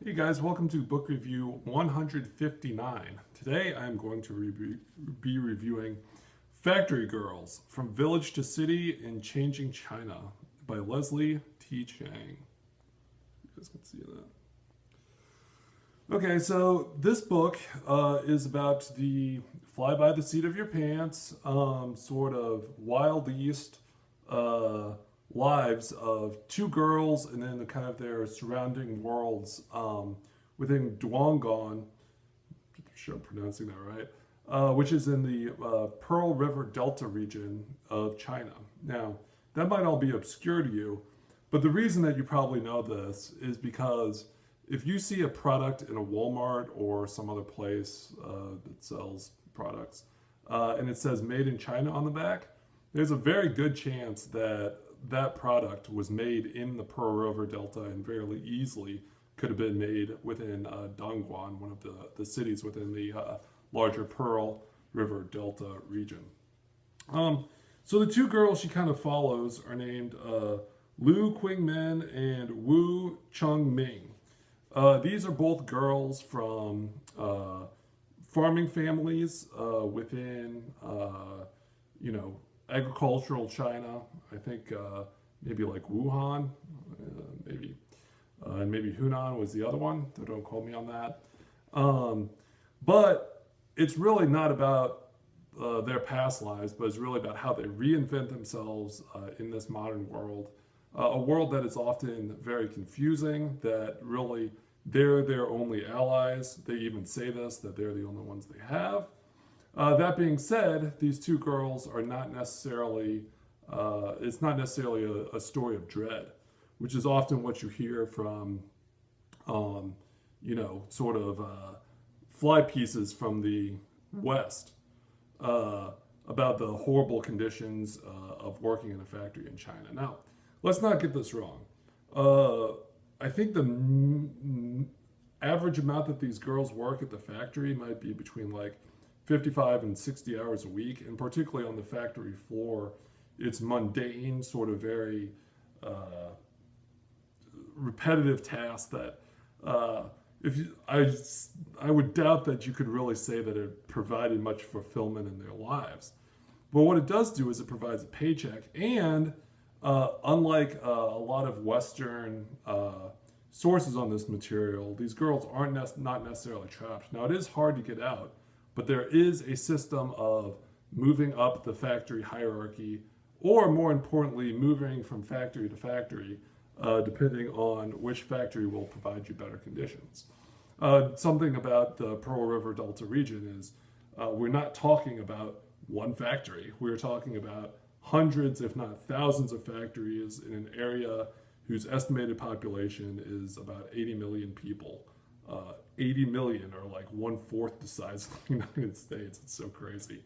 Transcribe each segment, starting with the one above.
Hey guys, welcome to book review 159. Today I'm going to be reviewing Factory Girls From Village to City in Changing China by Leslie T. Chang. You guys can see that. Okay, so this book is about the fly by the seat of your pants, sort of Wild East lives of two girls and then kind of their surrounding worlds within Duangon, I'm sure I'm pronouncing that right, which is in the Pearl River Delta region of China. Now, that might all be obscure to you, but the reason that you probably know this is because if you see a product in a Walmart or some other place that sells products, and it says made in China on the back, there's a very good chance that that product was made in the Pearl River Delta and fairly easily could have been made within Dongguan, one of the cities within the larger Pearl River Delta region. So the two girls she kind of follows are named Lu Qingmin and Wu Chengming. These are both girls from farming families within, agricultural China. I think maybe like Wuhan, and maybe Hunan was the other one. Don't quote me on that. But it's really not about their past lives, but it's really about how they reinvent themselves in this modern world. A world that is often very confusing, that really they're their only allies. They even say this, that they're the only ones they have. That being said, these two girls are not necessarily, it's not necessarily a story of dread, which is often what you hear from, sort of fly pieces from the West about the horrible conditions of working in a factory in China. Now, let's not get this wrong. I think the average amount that these girls work at the factory might be between like 55 and 60 hours a week, and particularly on the factory floor, it's mundane, sort of very repetitive tasks that I would doubt that you could really say that it provided much fulfillment in their lives. But what it does do is it provides a paycheck, and unlike a lot of Western sources on this material, these girls aren't not necessarily trapped. Now, it is hard to get out, but there is a system of moving up the factory hierarchy, or more importantly, moving from factory to factory, depending on which factory will provide you better conditions. Something about the Pearl River Delta region is we're not talking about one factory. We're talking about hundreds, if not thousands of factories in an area whose estimated population is about 80 million people. 80 million, or like 1/4 the size of the United States. It's so crazy.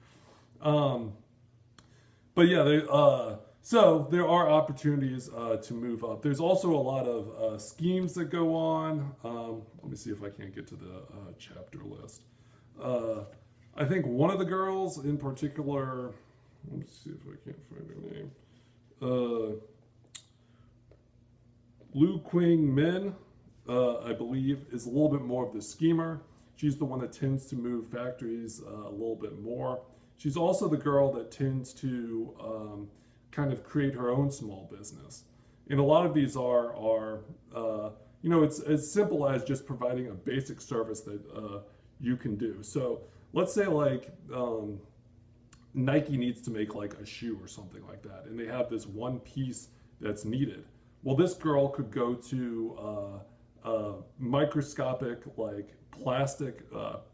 But yeah, so there are opportunities to move up. There's also a lot of schemes that go on. Let me see if I can't get to the chapter list. I think one of the girls in particular, let me see if I can't find her name. Lu Qingmin, I believe, is a little bit more of the schemer. She's the one that tends to move factories a little bit more. She's also the girl that tends to kind of create her own small business. And a lot of these are it's as simple as just providing a basic service that you can do. So let's say like Nike needs to make like a shoe or something like that, and they have this one piece that's needed. Well, this girl could go to microscopic like plastic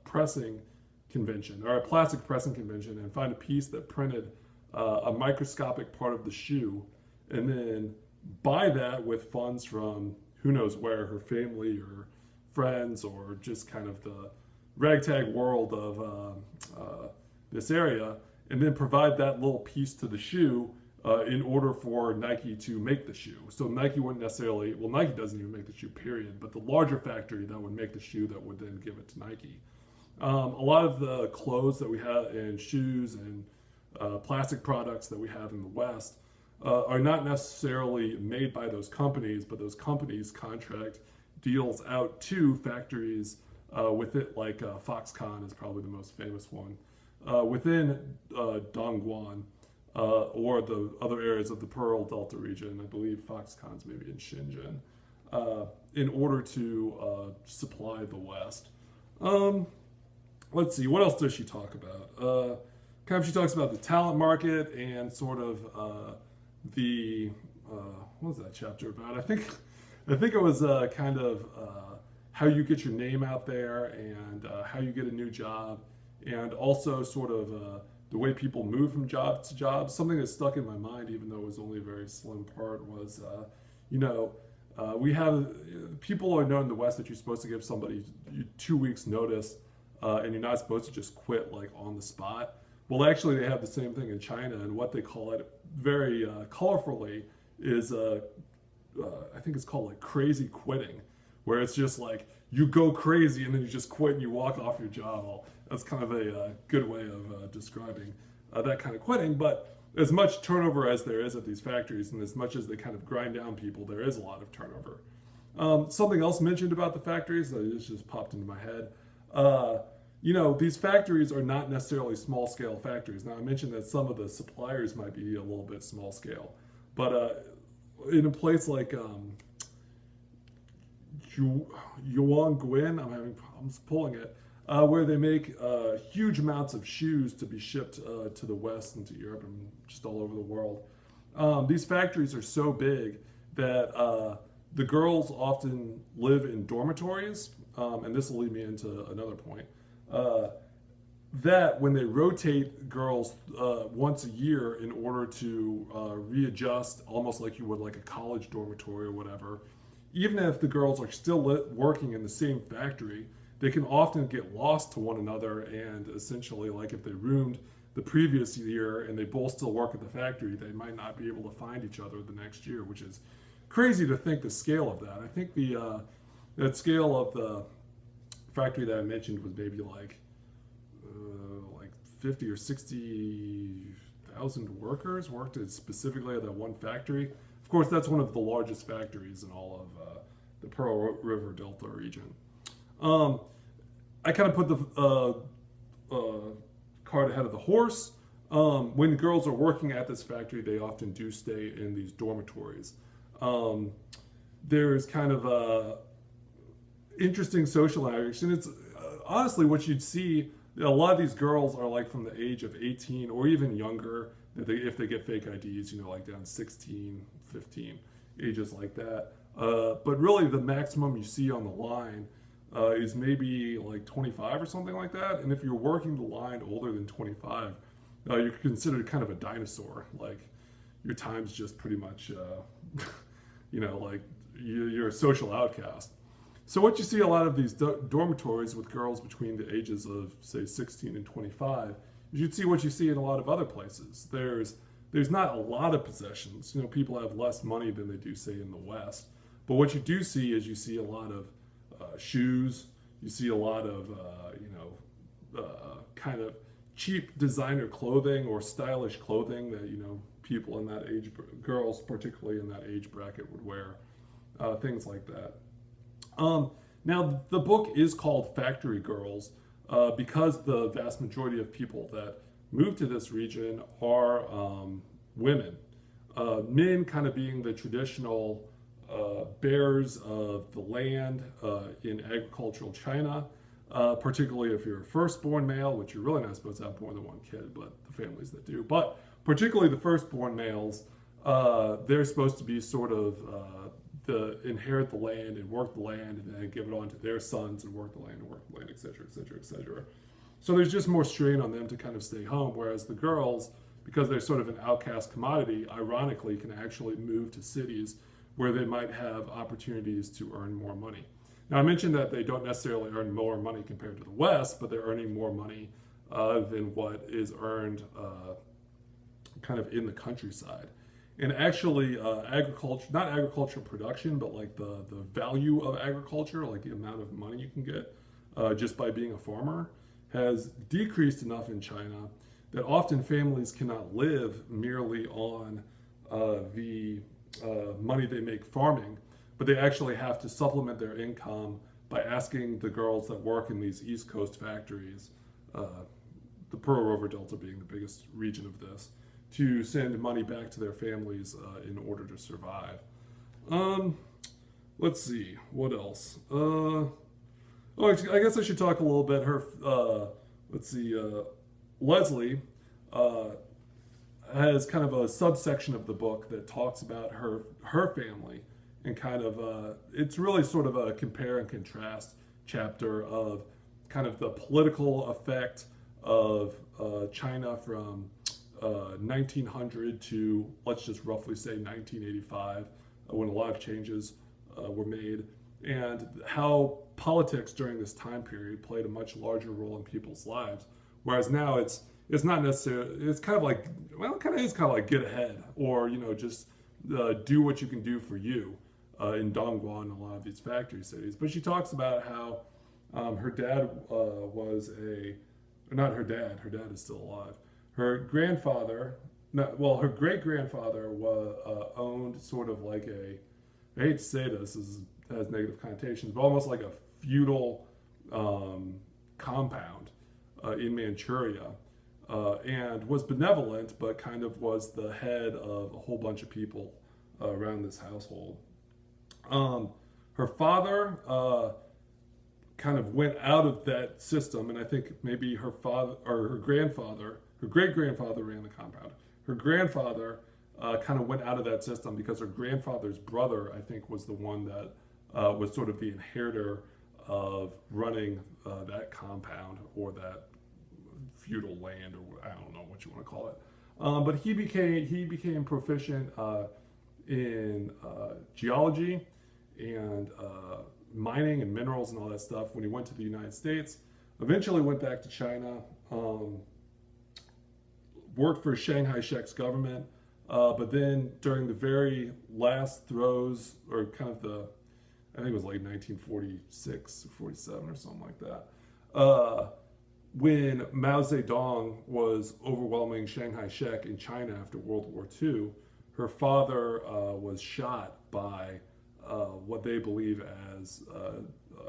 pressing convention, or a plastic pressing convention, and find a piece that printed a microscopic part of the shoe, and then buy that with funds from who knows where, her family or friends, or just kind of the ragtag world of this area, and then provide that little piece to the shoe in order for Nike to make the shoe. So Nike wouldn't necessarily, well, Nike doesn't even make the shoe, period, but the larger factory that would make the shoe that would then give it to Nike. A lot of the clothes that we have, and shoes and plastic products that we have in the West are not necessarily made by those companies, but those companies contract deals out to factories with it, like Foxconn is probably the most famous one, within Dongguan or the other areas of the Pearl Delta region. I believe Foxconn's maybe in Shenzhen, in order to supply the West. Let's see, what else does she talk about? She talks about the talent market and sort of the what was that chapter about? I think it was kind of how you get your name out there and how you get a new job, and also sort of the way people move from job to job. Something that stuck in my mind, even though it was only a very slim part, was we have people are known in the West that you're supposed to give somebody 2 weeks notice, and you're not supposed to just quit like on the spot. Well, actually, they have the same thing in China, and what they call it very colorfully is I think it's called like crazy quitting, where it's just like you go crazy and then you just quit and you walk off your job. Well, that's kind of a good way of describing that kind of quitting. But as much turnover as there is at these factories, and as much as they kind of grind down people, there is a lot of turnover. Something else mentioned about the factories that just popped into my head. These factories are not necessarily small-scale factories. Now, I mentioned that some of the suppliers might be a little bit small-scale, but in a place like Yuan, I'm pulling it, where they make huge amounts of shoes to be shipped to the West and to Europe and just all over the world. These factories are so big that the girls often live in dormitories, and this will lead me into another point. That when they rotate girls once a year in order to readjust, almost like you would like a college dormitory or whatever, even if the girls are still working in the same factory, they can often get lost to one another, and essentially, like if they roomed the previous year and they both still work at the factory, they might not be able to find each other the next year, which is crazy to think the scale of that. I think that scale of the factory that I mentioned was maybe like 50 or 60,000 workers worked specifically at that one factory. Of course, that's one of the largest factories in all of the Pearl River Delta region. I kind of put the cart ahead of the horse. When girls are working at this factory, they often do stay in these dormitories. There's kind of a interesting social interaction. It's honestly what you'd see. A lot of these girls are like from the age of 18 or even younger, if they get fake IDs, like down 16, 15, ages like that. But really the maximum you see on the line is maybe like 25 or something like that. And if you're working the line older than 25, you're considered kind of a dinosaur. Like your time's just pretty much, like you're a social outcast. So what you see a lot of these dormitories with girls between the ages of, say, 16 and 25, you'd see what you see in a lot of other places. There's not a lot of possessions. People have less money than they do, say, in the West. But what you do see is you see a lot of shoes. You see a lot of, kind of cheap designer clothing or stylish clothing that, people in that age, girls particularly in that age bracket would wear. Things like that. Now, the book is called Factory Girls because the vast majority of people that move to this region are women. Men kind of being the traditional bearers of the land in agricultural China, particularly if you're a firstborn male, which you're really not supposed to have more than one kid, but the families that do. But particularly the firstborn males, they're supposed to be sort of inherit the land and work the land and then give it on to their sons and work the land, et cetera, et cetera, et cetera. So there's just more strain on them to kind of stay home, whereas the girls, because they're sort of an outcast commodity, ironically can actually move to cities where they might have opportunities to earn more money. Now, I mentioned that they don't necessarily earn more money compared to the West, but they're earning more money than what is earned kind of in the countryside. And actually, not agricultural production, but like the value of agriculture, like the amount of money you can get just by being a farmer, has decreased enough in China that often families cannot live merely on the money they make farming, but they actually have to supplement their income by asking the girls that work in these East Coast factories, the Pearl River Delta being the biggest region of this, to send money back to their families in order to survive. Let's see, what else? I guess I should talk a little bit. Leslie has kind of a subsection of the book that talks about her family, and kind of it's really sort of a compare and contrast chapter of kind of the political effect of China from 1900 to, let's just roughly say, 1985, when a lot of changes were made, and how politics during this time period played a much larger role in people's lives. Whereas now it's not necessarily, it's kind of like, well, it kind of is kind of like get ahead, or, just do what you can do for you in Dongguan and a lot of these factory cities. But she talks about how her dad was not her dad is still alive. Her grandfather, her great-grandfather owned sort of like I hate to say this has negative connotations, but almost like a feudal compound in Manchuria, and was benevolent, but kind of was the head of a whole bunch of people around this household. Her father kind of went out of that system, and I think maybe her father or her grandfather, her great-grandfather ran the compound. Her grandfather kind of went out of that system because her grandfather's brother, I think, was the one that was sort of the inheritor of running that compound, or that feudal land, or I don't know what you want to call it. But he became proficient in geology and mining and minerals and all that stuff when he went to the United States. Eventually went back to China, worked for Shanghai Shek's government, but then during the very last throes, or kind of I think it was like 1946 or 47 or something like that, when Mao Zedong was overwhelming Shanghai Shek in China after World War II, her father was shot by what they believe as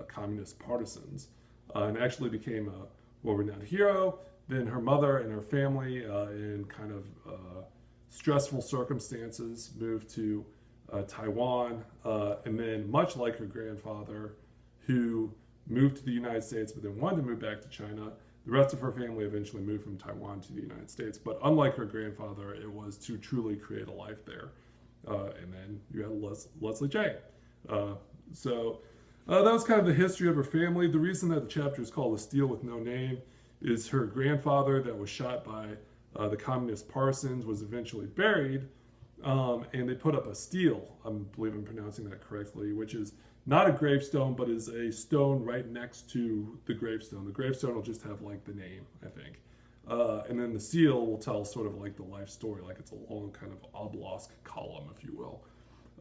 communist partisans, and actually became a well-renowned hero. Then her mother and her family, in kind of stressful circumstances, moved to Taiwan, and then, much like her grandfather, who moved to the United States but then wanted to move back to China, the rest of her family eventually moved from Taiwan to the United States. But unlike her grandfather, it was to truly create a life there. And then you had Leslie Chang. So that was kind of the history of her family. The reason that the chapter is called A Steel with No Name is her grandfather that was shot by the communist partisans was eventually buried, and they put up a stele, I believe I'm pronouncing that correctly, which is not a gravestone, but is a stone right next to the gravestone. The gravestone will just have like the name, I think. And then the seal will tell sort of like the life story, like it's a long kind of obelisk column, if you will.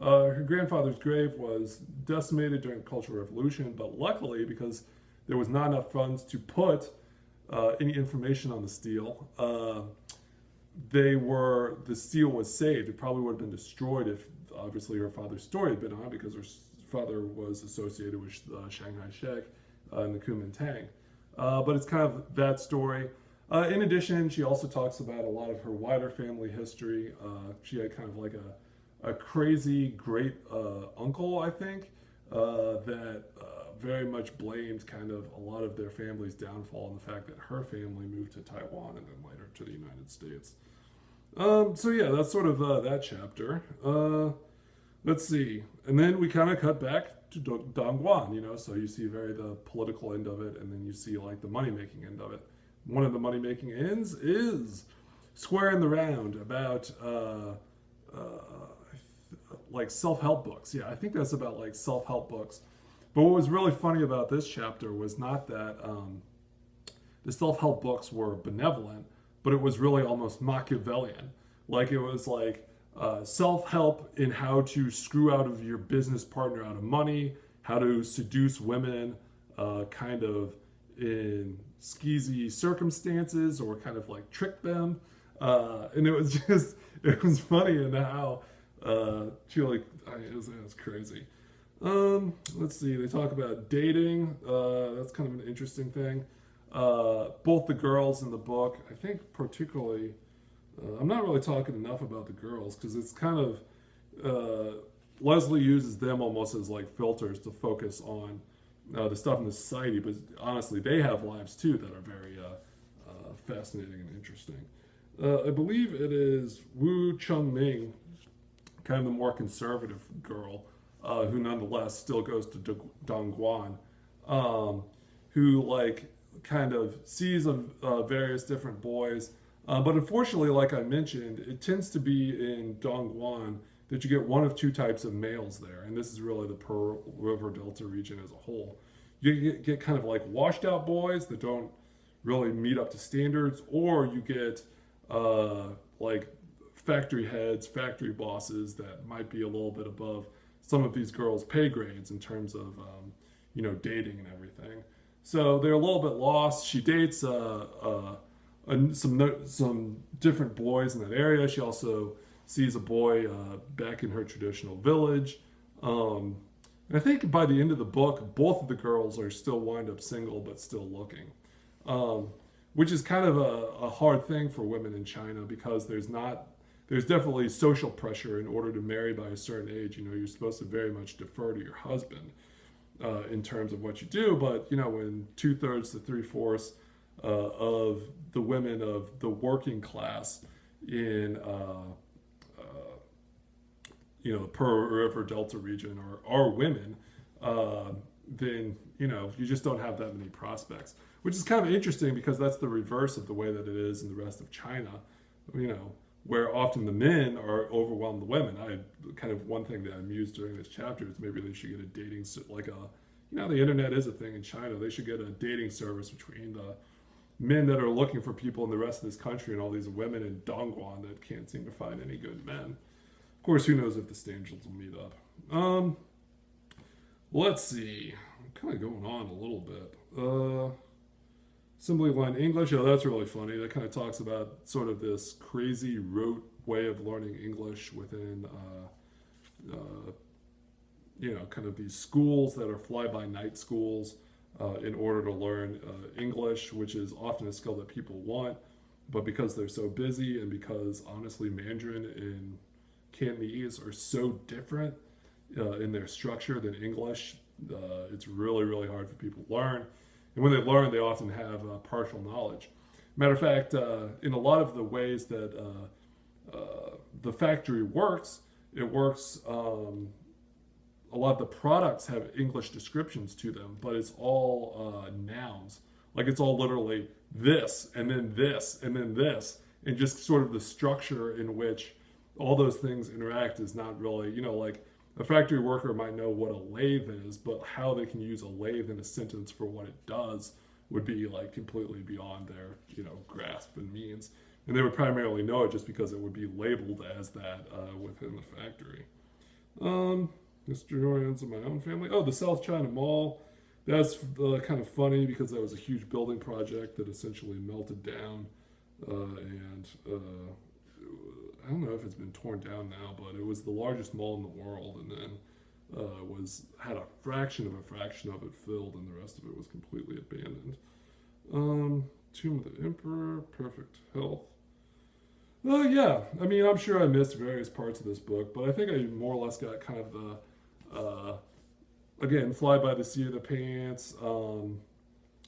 Her grandfather's grave was decimated during the Cultural Revolution, but luckily, because there was not enough funds to put any information on the stele, the stele was saved. It probably would have been destroyed if, obviously, her father's story had been on, because her father was associated with Shanghai Shek and the Kuomintang. But it's kind of that story. In addition, she also talks about a lot of her wider family history. She had kind of like a crazy great uncle, I think, that very much blamed kind of a lot of their family's downfall on the fact that her family moved to Taiwan and then later to the United States. So yeah, that's sort of that chapter. Let's see. And then we kind of cut back to Dongguan, so you see the political end of it, and then you see like the money-making end of it. One of the money-making ends is Square in the Round, about like self-help books. Yeah, I think that's about like self-help books. But what was really funny about this chapter was not that the self-help books were benevolent, but it was really almost Machiavellian. Like it was like self-help in how to screw out of your business partner out of money, how to seduce women kind of in skeezy circumstances, or kind of like trick them. And it was funny in how it was crazy. Let's see. They talk about dating. That's kind of an interesting thing. Both the girls in the book, I think, particularly. I'm not really talking enough about the girls because it's kind of Leslie uses them almost as like filters to focus on the stuff in the society, but honestly, they have lives too that are very fascinating and interesting. I believe it is Wu Chung Ming, kind of the more conservative girl, who nonetheless still goes to Dongguan, who like kind of sees various different boys. But unfortunately, like I mentioned, it tends to be in Dongguan that you get one of two types of males there, and this is really the Pearl River Delta region as a whole. You get kind of like washed out boys that don't really meet up to standards, or you get like factory heads, factory bosses that might be a little bit above some of these girls' pay grades in terms of dating and everything. So they're a little bit lost. She dates some different boys in that area. She also sees a boy back in her traditional village. And I think by the end of the book, both of the girls are still wind up single but still looking, which is kind of a hard thing for women in China because there's definitely social pressure in order to marry by a certain age. You're supposed to very much defer to your husband in terms of what you do, but when 2/3 to 3/4 of the women of the working class in the Pearl River Delta region are women, then you just don't have that many prospects, which is kind of interesting because that's the reverse of the way that it is in the rest of China, where often the men are overwhelmed the women. One thing that I mused during this chapter is maybe they should get a dating the internet is a thing in China. They should get a dating service between the men that are looking for people in the rest of this country and all these women in Dongguan that can't seem to find any good men. Of course, who knows if the standards will meet up. Let's see. I'm kind of going on a little bit. Assembly line English. Oh, that's really funny. That kind of talks about sort of this crazy rote way of learning English within, kind of these schools that are fly-by-night schools in order to learn English, which is often a skill that people want. But because they're so busy and because, honestly, Mandarin and Cantonese are so different in their structure than English, it's really, really hard for people to learn. And when they learn, they often have partial knowledge. Matter of fact, in a lot of the ways that the factory works, it works, a lot of the products have English descriptions to them, but it's all nouns. Like it's all literally this, and then this, and then this. And just sort of the structure in which all those things interact is not really, like a factory worker might know what a lathe is, but how they can use a lathe in a sentence for what it does would be like completely beyond their, grasp and means. And they would primarily know it just because it would be labeled as that within the factory. Historians of my own family. Oh, the South China Mall. That's kind of funny because that was a huge building project that essentially melted down. I don't know if it's been torn down now, but it was the largest mall in the world, and then had a fraction of it filled, and the rest of it was completely abandoned. Tomb of the Emperor, perfect health. Yeah, I mean, I'm sure I missed various parts of this book, but I think I more or less got kind of the, again, fly by the seat of the pants.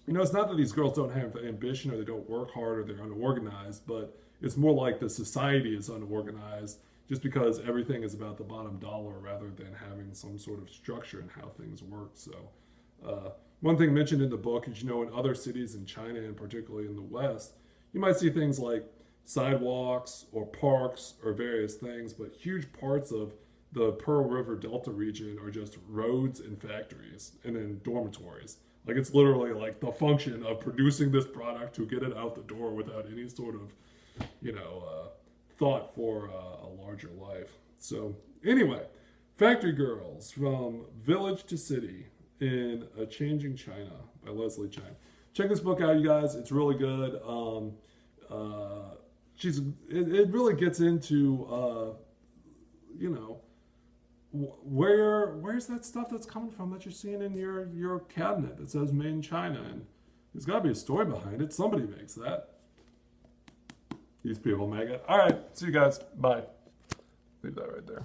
It's not that these girls don't have ambition or they don't work hard or they're unorganized, but it's more like the society is unorganized just because everything is about the bottom dollar rather than having some sort of structure in how things work. So one thing mentioned in the book is, in other cities in China and particularly in the West, you might see things like sidewalks or parks or various things, but huge parts of the Pearl River Delta region are just roads and factories and then dormitories. Like it's literally like the function of producing this product to get it out the door without any sort of thought for a larger life. So anyway, Factory Girls, From Village to City in a Changing China by Leslie Chang. Check this book out, you guys. It's really good. It really gets into where's that stuff that's coming from that you're seeing in your cabinet that says made in China? And there's got to be a story behind it. Somebody makes that. These people make it. All right. See you guys. Bye. Leave that right there.